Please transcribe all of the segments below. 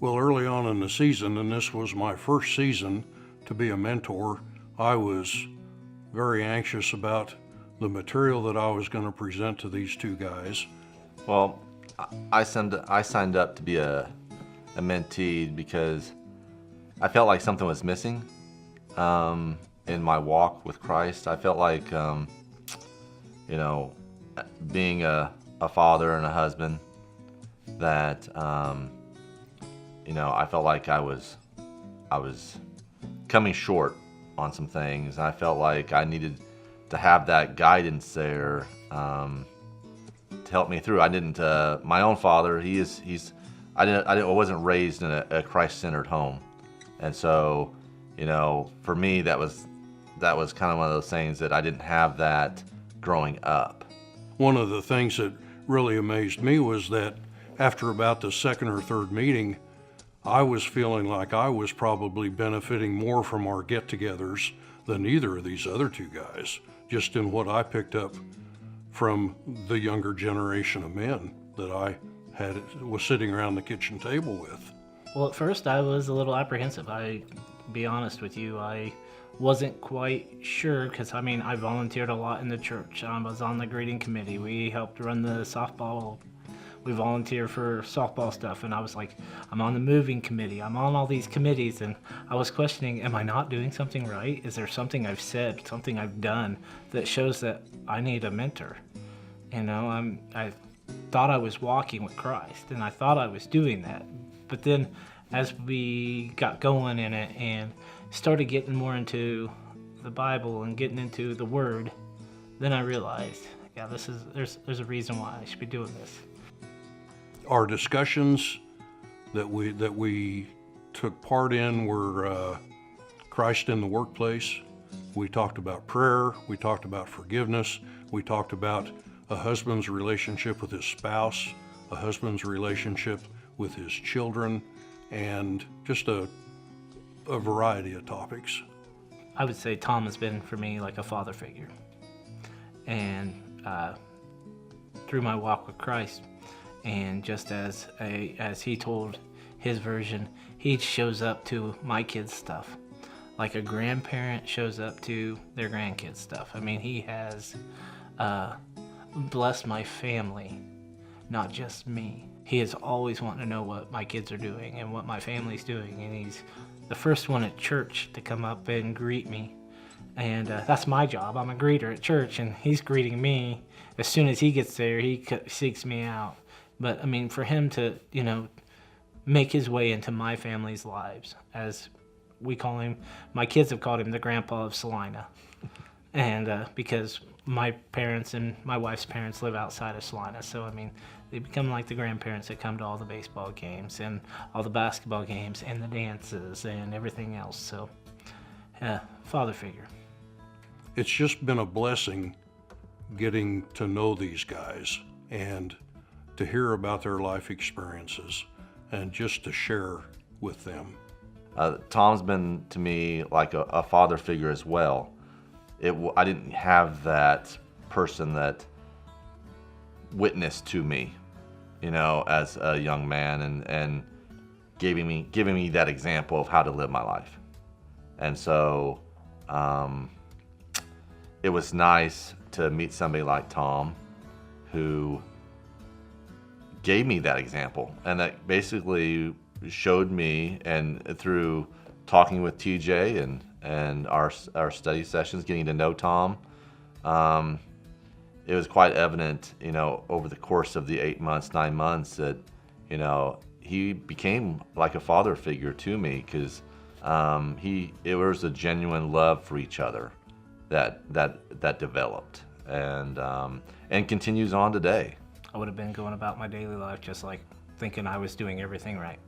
Well, early on in the season, and this was my first season to be a mentor, I was very anxious about the material that I was going to present to these two guys. Well, I signed up to be a mentee because I felt like something was missing in my walk with Christ. I felt like, being a father and a husband, that, I felt like I was coming short on some things. I felt like I needed to have that guidance there to help me through. I didn't. My own father, I wasn't raised in a Christ-centered home, and so, for me, that was kind of one of those things that I didn't have that growing up. One of the things that really amazed me was that after about the second or third meeting, I was feeling like I was probably benefiting more from our get-togethers than either of these other two guys, just in what I picked up from the younger generation of men that I was sitting around the kitchen table with. Well, at first I was a little apprehensive. I be honest with you, I wasn't quite sure because I volunteered a lot in the church. I was on the greeting committee. We helped run the softball. We volunteered for softball stuff, and I was like, I'm on the moving committee. I'm on all these committees, and I was questioning, am I not doing something right? Is there something I've said, something I've done that shows that I need a mentor? I thought I was walking with Christ, and I thought I was doing that. But then as we got going in it and started getting more into the Bible and getting into the Word, then I realized, there's a reason why I should be doing this. Our discussions that we took part in were Christ in the workplace. We talked about prayer. We talked about forgiveness. We talked about a husband's relationship with his spouse, a husband's relationship with his children, and just a variety of topics. I would say Tom has been for me like a father figure. And through my walk with Christ, and just as he told his version, he shows up to my kids' stuff like a grandparent shows up to their grandkids' stuff. He has blessed my family, not just me. He is always wanting to know what my kids are doing and what my family's doing, and he's the first one at church to come up and greet me. And that's my job. I'm a greeter at church, and he's greeting me. As soon as he gets there, he seeks me out. But for him to, make his way into my family's lives, as we call him, my kids have called him the grandpa of Salina. And because my parents and my wife's parents live outside of Salina, so they become like the grandparents that come to all the baseball games and all the basketball games and the dances and everything else. So, father figure. It's just been a blessing getting to know these guys and to hear about their life experiences and just to share with them. Tom's been to me like a father figure as well. I didn't have that person that witnessed to me, as a young man and giving me that example of how to live my life. And so it was nice to meet somebody like Tom who gave me that example, and that basically showed me, and through talking with TJ and our study sessions, getting to know Tom, it was quite evident, over the course of the 9 months that, he became like a father figure to me, because it was a genuine love for each other that developed and continues on today. I would have been going about my daily life just like thinking I was doing everything right,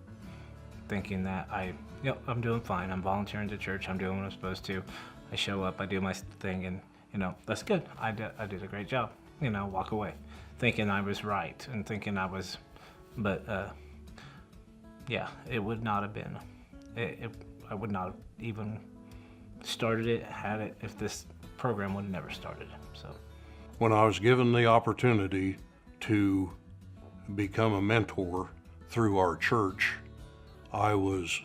thinking that I'm doing fine. I'm volunteering to church. I'm doing what I'm supposed to. I show up. I do my thing, and that's good. I did a great job. Walk away, thinking I was right and thinking I was, but it would not have been. I would not have even started it had it if this program would have never started. So, when I was given the opportunity to become a mentor through our church, I was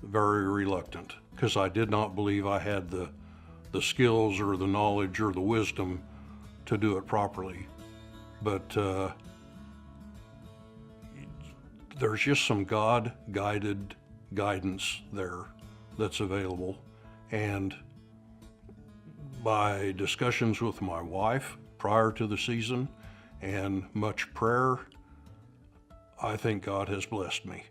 very reluctant because I did not believe I had the skills or the knowledge or the wisdom to do it properly. But there's just some God-guided guidance there that's available. And by discussions with my wife prior to the season and much prayer, I think God has blessed me.